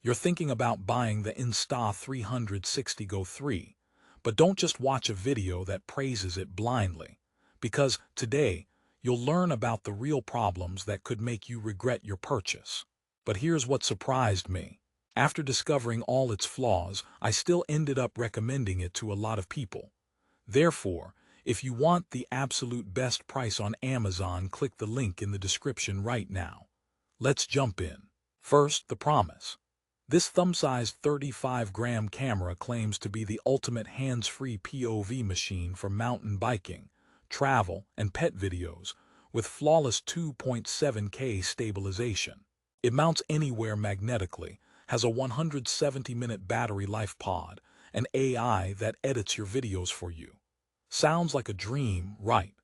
You're thinking about buying the Insta360 Go 3, but don't just watch a video that praises it blindly, because today you'll learn about the real problems that could make you regret your purchase. But here's what surprised me. After discovering all its flaws, I still ended up recommending it to a lot of people. Therefore, if you want the absolute best price on Amazon, click the link in the description right now. Let's jump in. First, the promise. This thumb-sized 35-gram camera claims to be the ultimate hands-free POV machine for mountain biking, travel, and pet videos, with flawless 2.7K stabilization. It mounts anywhere magnetically, has a 170-minute battery life pod, and AI that edits your videos for you. Sounds like a dream, right?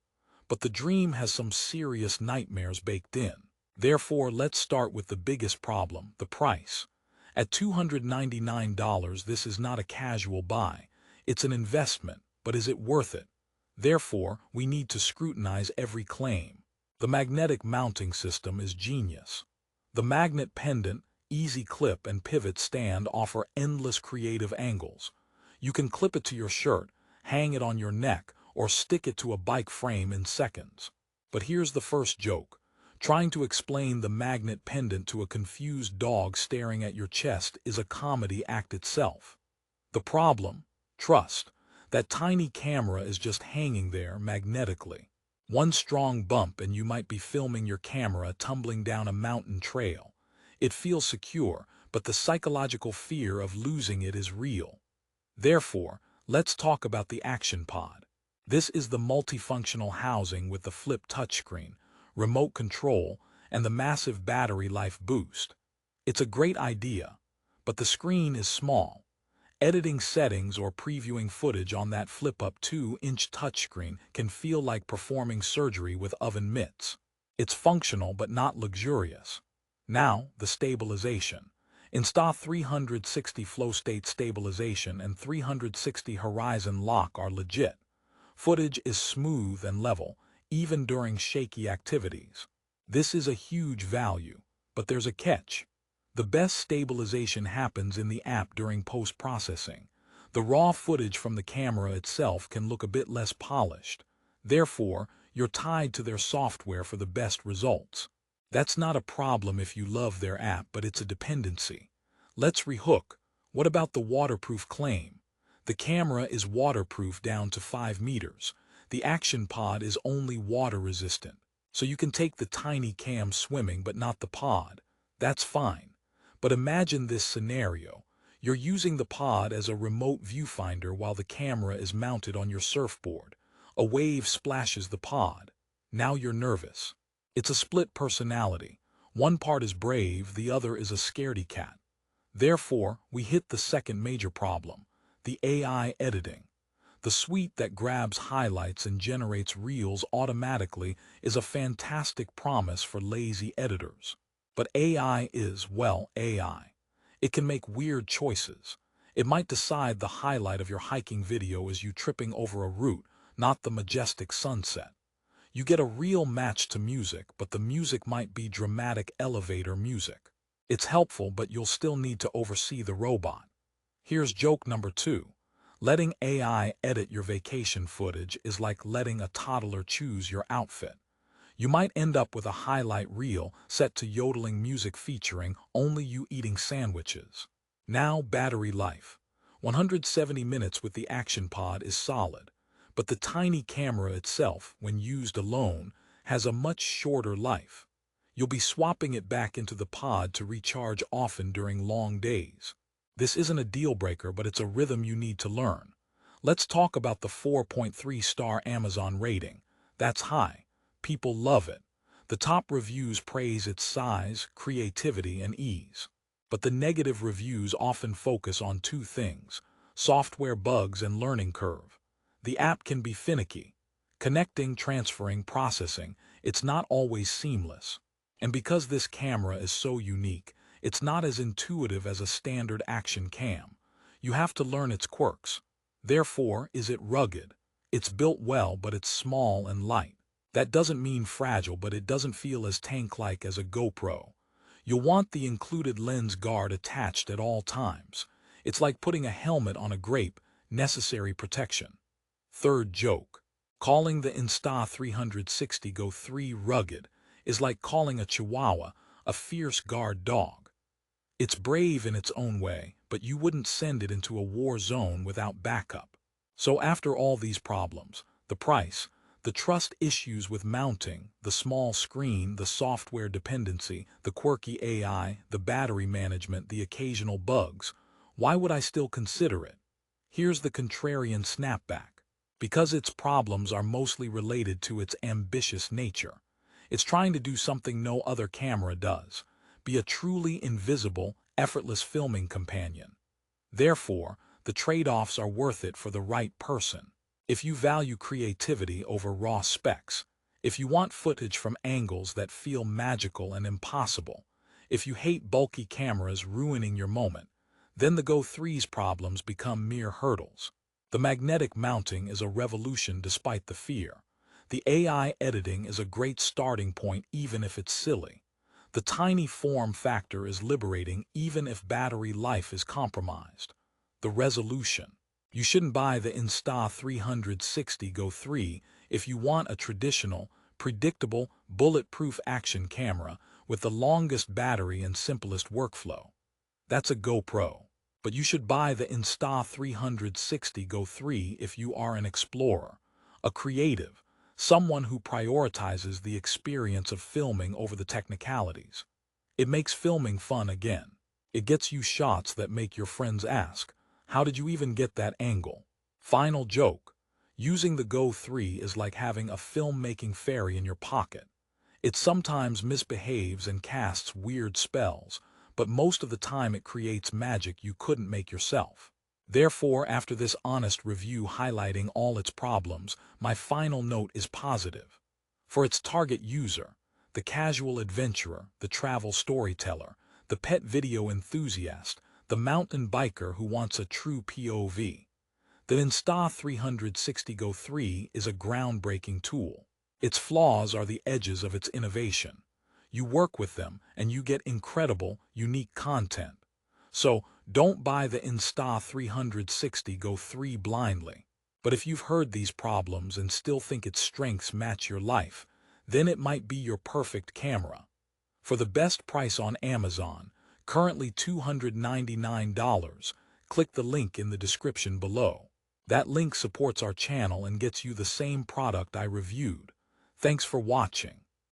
But the dream has some serious nightmares baked in. Therefore, let's start with the biggest problem, the price. At $299, this is not a casual buy. It's an investment, but is it worth it? Therefore, we need to scrutinize every claim. The magnetic mounting system is genius. The magnet pendant, easy clip, and pivot stand offer endless creative angles. You can clip it to your shirt, hang it on your neck, or stick it to a bike frame in seconds. But here's the first joke. Trying to explain the magnet pendant to a confused dog staring at your chest is a comedy act itself. The problem? Trust. That tiny camera is just hanging there magnetically. One strong bump and you might be filming your camera tumbling down a mountain trail. It feels secure, but the psychological fear of losing it is real. Therefore, let's talk about the Action Pod. This is the multifunctional housing with the flip touchscreen, remote control, and the massive battery life boost. It's a great idea, but the screen is small. Editing settings or previewing footage on that flip-up 2-inch touchscreen can feel like performing surgery with oven mitts. It's functional but not luxurious. Now, the stabilization. Insta360 flow state stabilization and 360 horizon lock are legit. Footage is smooth and level, even during shaky activities. This is a huge value, but there's a catch. The best stabilization happens in the app during post-processing. The raw footage from the camera itself can look a bit less polished. Therefore, you're tied to their software for the best results. That's not a problem if you love their app, but it's a dependency. Let's rehook. What about the waterproof claim? The camera is waterproof down to 5 meters. The Action Pod is only water resistant, so you can take the tiny cam swimming but not the pod. That's fine. But imagine this scenario. You're using the pod as a remote viewfinder while the camera is mounted on your surfboard. A wave splashes the pod. Now you're nervous. It's a split personality. One part is brave, the other is a scaredy cat. Therefore, we hit the second major problem, the AI editing. The suite that grabs highlights and generates reels automatically is a fantastic promise for lazy editors. But AI is, well, AI. It can make weird choices. It might decide the highlight of your hiking video is you tripping over a root, not the majestic sunset. You get a real match to music, but the music might be dramatic elevator music. It's helpful, but you'll still need to oversee the robot. Here's joke number 2. Letting AI edit your vacation footage is like letting a toddler choose your outfit. You might end up with a highlight reel set to yodeling music featuring only you eating sandwiches. Now, battery life. 170 minutes with the Action Pod is solid, but the tiny camera itself, when used alone, has a much shorter life. You'll be swapping it back into the pod to recharge often during long days. This isn't a deal breaker, but it's a rhythm you need to learn. Let's talk about the 4.3-star Amazon rating. That's high. People love it. The top reviews praise its size, creativity, and ease. But the negative reviews often focus on 2 things: software bugs and learning curve. The app can be finicky. Connecting, transferring, processing, it's not always seamless. And because this camera is so unique, it's not as intuitive as a standard action cam. You have to learn its quirks. Therefore, is it rugged? It's built well, but it's small and light. That doesn't mean fragile, but it doesn't feel as tank-like as a GoPro. You'll want the included lens guard attached at all times. It's like putting a helmet on a grape, necessary protection. Third joke. Calling the Insta360 Go 3 rugged is like calling a Chihuahua a fierce guard dog. It's brave in its own way, but you wouldn't send it into a war zone without backup. So after all these problems, the price, the trust issues with mounting, the small screen, the software dependency, the quirky AI, the battery management, the occasional bugs, why would I still consider it? Here's the contrarian snapback. Because its problems are mostly related to its ambitious nature. It's trying to do something no other camera does. Be a truly invisible, effortless filming companion. Therefore, the trade-offs are worth it for the right person. If you value creativity over raw specs, if you want footage from angles that feel magical and impossible, if you hate bulky cameras ruining your moment, then the Go 3's problems become mere hurdles. The magnetic mounting is a revolution despite the fear. The AI editing is a great starting point even if it's silly. The tiny form factor is liberating even if battery life is compromised. The resolution. You shouldn't buy the Insta360 Go 3 if you want a traditional, predictable, bulletproof action camera with the longest battery and simplest workflow. That's a GoPro. But you should buy the Insta360 Go 3 if you are an explorer, a creative, someone who prioritizes the experience of filming over the technicalities. It makes filming fun again. It gets you shots that make your friends ask, how did you even get that angle? Final joke. Using the Go 3 is like having a filmmaking fairy in your pocket. It sometimes misbehaves and casts weird spells, but most of the time it creates magic you couldn't make yourself. Therefore, after this honest review highlighting all its problems, my final note is positive. For its target user, the casual adventurer, the travel storyteller, the pet video enthusiast, the mountain biker who wants a true POV, the Insta360 Go 3 is a groundbreaking tool. Its flaws are the edges of its innovation. You work with them, and you get incredible, unique content. So, don't buy the Insta360 Go 3 blindly. But if you've heard these problems and still think its strengths match your life, then it might be your perfect camera. For the best price on Amazon, currently $299, click the link in the description below. That link supports our channel and gets you the same product I reviewed. Thanks for watching.